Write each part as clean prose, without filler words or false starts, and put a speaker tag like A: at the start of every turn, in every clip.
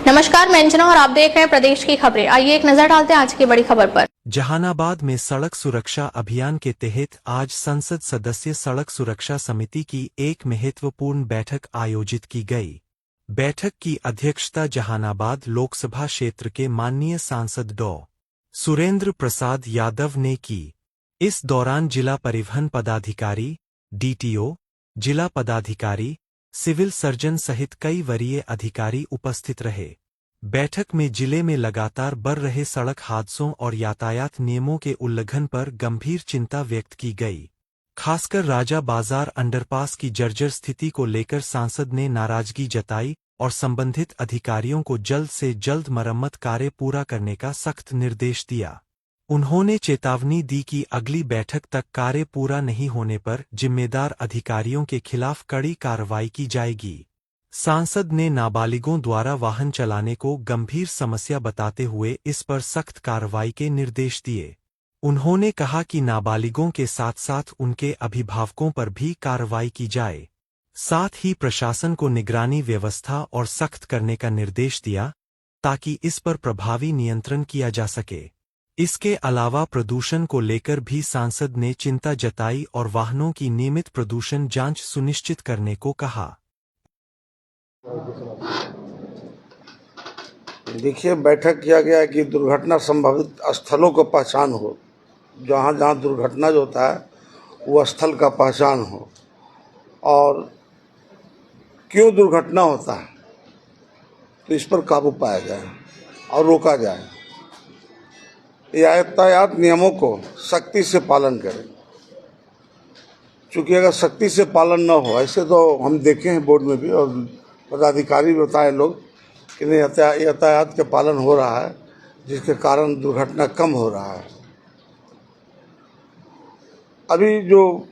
A: नमस्कार, मैं अंजना और आप देख रहे हैं प्रदेश की खबरें। आइए एक नजर डालते हैं आज की बड़ी खबर पर।
B: जहानाबाद में सड़क सुरक्षा अभियान के तहत आज संसद सदस्य सड़क सुरक्षा समिति की एक महत्वपूर्ण बैठक आयोजित की गई। बैठक की अध्यक्षता जहानाबाद लोकसभा क्षेत्र के माननीय सांसद डॉ. सुरेंद्र प्रसाद यादव ने की। इस दौरान जिला परिवहन पदाधिकारी, डीटीओ, जिला पदाधिकारी, सिविल सर्जन सहित कई वरीय अधिकारी उपस्थित रहे। बैठक में जिले में लगातार बढ़ रहे सड़क हादसों और यातायात नियमों के उल्लंघन पर गंभीर चिंता व्यक्त की गई। खासकर राजा बाजार अंडरपास की जर्जर स्थिति को लेकर सांसद ने नाराजगी जताई और संबंधित अधिकारियों को जल्द से जल्द मरम्मत कार्य पूरा करने का सख्त निर्देश दिया। उन्होंने चेतावनी दी कि अगली बैठक तक कार्य पूरा नहीं होने पर जिम्मेदार अधिकारियों के खिलाफ कड़ी कार्रवाई की जाएगी। सांसद ने नाबालिगों द्वारा वाहन चलाने को गंभीर समस्या बताते हुए इस पर सख्त कार्रवाई के निर्देश दिए। उन्होंने कहा कि नाबालिगों के साथ साथ उनके अभिभावकों पर भी कार्रवाई की जाए। साथ ही प्रशासन को निगरानी व्यवस्था और सख्त करने का निर्देश दिया ताकि इस पर प्रभावी नियंत्रण किया जा सके। इसके अलावा प्रदूषण को लेकर भी सांसद ने चिंता जताई और वाहनों की नियमित प्रदूषण जांच सुनिश्चित करने को कहा।
C: देखिए, बैठक किया गया है कि दुर्घटना संभावित स्थलों को पहचान हो, जहाँ जहाँ दुर्घटना जो होता है वो स्थल का पहचान हो और क्यों दुर्घटना होता है तो इस पर काबू पाया जाए और रोका जाए। यातायात नियमों को सख्ती से पालन करें, क्योंकि अगर सख्ती से पालन न हो, ऐसे तो हम देखे हैं बोर्ड में भी और पदाधिकारी भी बताए लोग कि नहीं यातायात के पालन हो रहा है, जिसके कारण दुर्घटना कम हो रहा है। अभी जो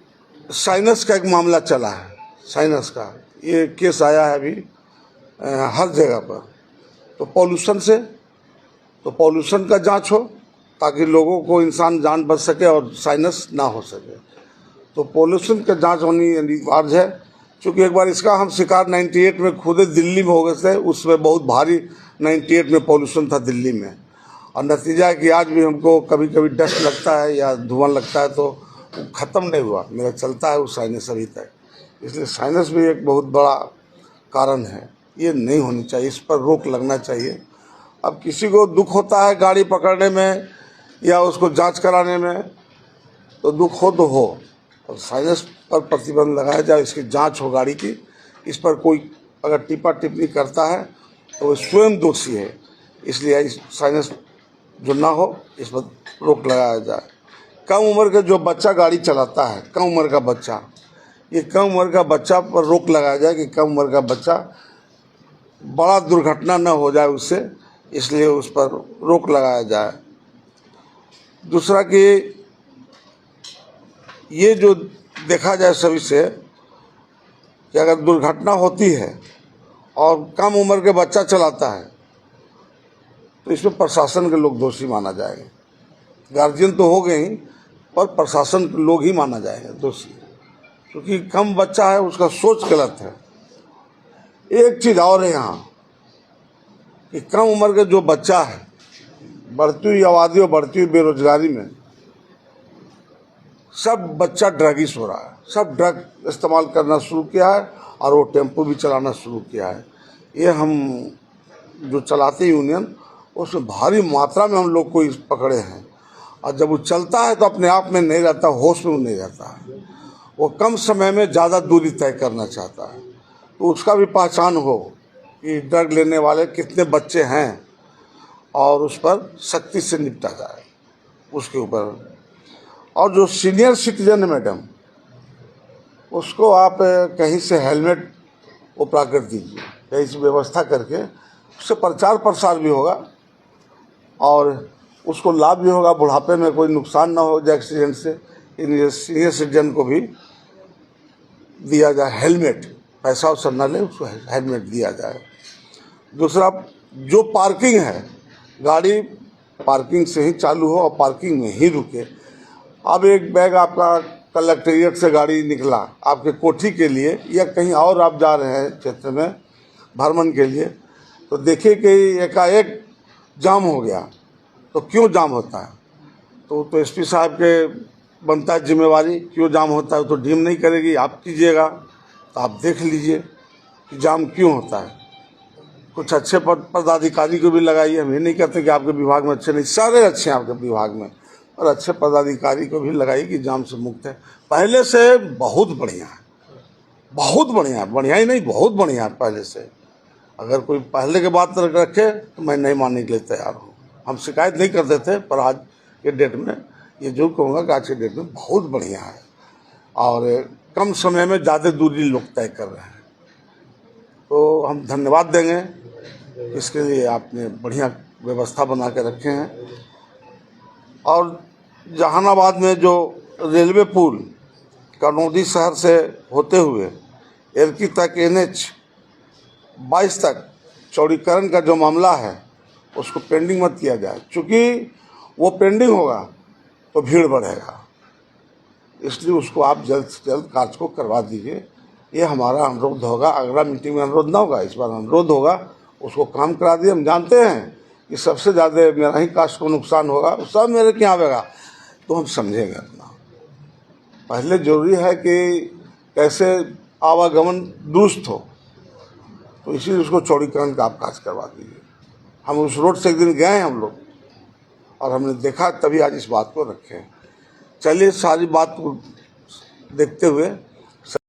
C: साइनस का एक मामला चला है, साइनस का ये केस आया है अभी हर जगह पर, तो पॉल्यूशन का जांच हो ताकि लोगों को इंसान जान बच सके और साइनस ना हो सके। तो पॉल्यूशन का जांच होनी अनिवार्य है, क्योंकि एक बार इसका हम शिकार 98 में खुद दिल्ली में हो गए थे। उसमें बहुत भारी 98 में पॉल्यूशन था दिल्ली में, और नतीजा है कि आज भी हमको कभी कभी डस्ट लगता है या धुआं लगता है तो ख़त्म नहीं हुआ, मेरा चलता है वो साइनस अभी तक। इसलिए साइनस भी एक बहुत बड़ा कारण है, ये नहीं होनी चाहिए, इस पर रोक लगना चाहिए। अब किसी को दुख होता है गाड़ी पकड़ने में या उसको जांच कराने में, तो दुख हो तो हो, और साइनस पर प्रतिबंध लगाया जाए, इसकी जांच हो गाड़ी की। इस पर कोई अगर टिप्पा टिप्पणी करता है तो वो स्वयं दोषी है, इसलिए इस साइनस जो ना हो इस पर रोक लगाया जाए। कम उम्र का जो बच्चा गाड़ी चलाता है, कम उम्र का बच्चा, ये कम उम्र का बच्चा पर रोक लगाया जाए कि कम उम्र का बच्चा बड़ा दुर्घटना न हो जाए उससे, इसलिए उस पर रोक लगाया जाए। दूसरा कि ये जो देखा जाए सभी से कि अगर दुर्घटना होती है और कम उम्र के बच्चा चलाता है तो इसमें प्रशासन के लोग दोषी माना जाएगा। गार्जियन तो हो गए ही, पर प्रशासन के लोग ही माना जाएगा दोषी, क्योंकि कम बच्चा है, उसका सोच गलत है। एक चीज़ और है यहाँ कि कम उम्र का जो बच्चा है, बढ़ती हुई आबादी और बढ़ती हुई बेरोजगारी में सब बच्चा ड्रगिश हो रहा है, सब ड्रग इस्तेमाल करना शुरू किया है और वो टेम्पो भी चलाना शुरू किया है। ये हम जो चलाते यूनियन, उसमें भारी मात्रा में हम लोग को इस पकड़े हैं, और जब वो चलता है तो अपने आप में नहीं रहता, होश में नहीं रहता है, वो कम समय में ज़्यादा दूरी तय करना चाहता है। तो उसका भी पहचान हो कि ड्रग लेने वाले कितने बच्चे हैं और उस पर सख्ती से निपटा जाए उसके ऊपर। और जो सीनियर सिटीजन है मैडम, उसको आप कहीं से हेलमेट उपरा कर दीजिए, कहीं से व्यवस्था करके, उससे प्रचार प्रसार भी होगा और उसको लाभ भी होगा, बुढ़ापे में कोई नुकसान ना हो जाए एक्सीडेंट से। इन सीनियर सिटीजन को भी दिया जाए हेलमेट, पैसा वैसा न ले, उसको हेलमेट दिया जाए। दूसरा, जो पार्किंग है, गाड़ी पार्किंग से ही चालू हो और पार्किंग में ही रुके। अब एक बैग आपका कलेक्ट्रेट से गाड़ी निकला आपके कोठी के लिए या कहीं और आप जा रहे हैं क्षेत्र में भ्रमण के लिए, तो देखिए कि एकाएक जाम हो गया, तो क्यों जाम होता है? तो एसपी साहब के बनता है जिम्मेवारी, क्यों जाम होता है? तो डीम नहीं करेगी, आप कीजिएगा, तो आप देख लीजिए कि जाम क्यों होता है। कुछ अच्छे पदाधिकारी को भी लगाइए, हम ये नहीं कहते कि आपके विभाग में अच्छे नहीं, सारे अच्छे हैं आपके विभाग में, और अच्छे पदाधिकारी को भी लगाइए कि जाम से मुक्त है। पहले से बहुत बढ़िया है, बहुत बढ़िया है, बढ़िया ही नहीं बहुत बढ़िया है पहले से। अगर कोई पहले के बात रखे तो मैं नहीं मानने के लिए तैयार हूँ। हम शिकायत नहीं करते थे, पर आज के डेट में ये जो कहूँगा कि आज के डेट में बहुत बढ़िया है, और कम समय में ज़्यादा दूरी लोग तय कर रहे हैं। तो हम धन्यवाद देंगे, इसके लिए आपने बढ़िया व्यवस्था बना के रखे हैं। और जहानाबाद में जो रेलवे पुल कनौदी शहर से होते हुए एरकी तक NH 22 तक चौड़ीकरण का जो मामला है उसको पेंडिंग मत किया जाए, क्योंकि वो पेंडिंग होगा तो भीड़ बढ़ेगा, इसलिए उसको आप जल्द से जल्द कार्य को करवा दीजिए। ये हमारा अनुरोध होगा। अगला मीटिंग में अनुरोध ना होगा, इस बार अनुरोध होगा, उसको काम करा दिए। हम जानते हैं कि सबसे ज़्यादा मेरा ही कास्ट को नुकसान होगा, सब मेरे क्या आवेगा, तो हम समझेंगे अपना। पहले जरूरी है कि कैसे आवागमन दुरुस्त हो, तो इसीलिए उसको चौड़ीकरण का आप कार्य करवा दीजिए। हम उस रोड से एक दिन गए हम लोग, और हमने देखा, तभी आज इस बात को रखे। चलिए, सारी बात को देखते हुए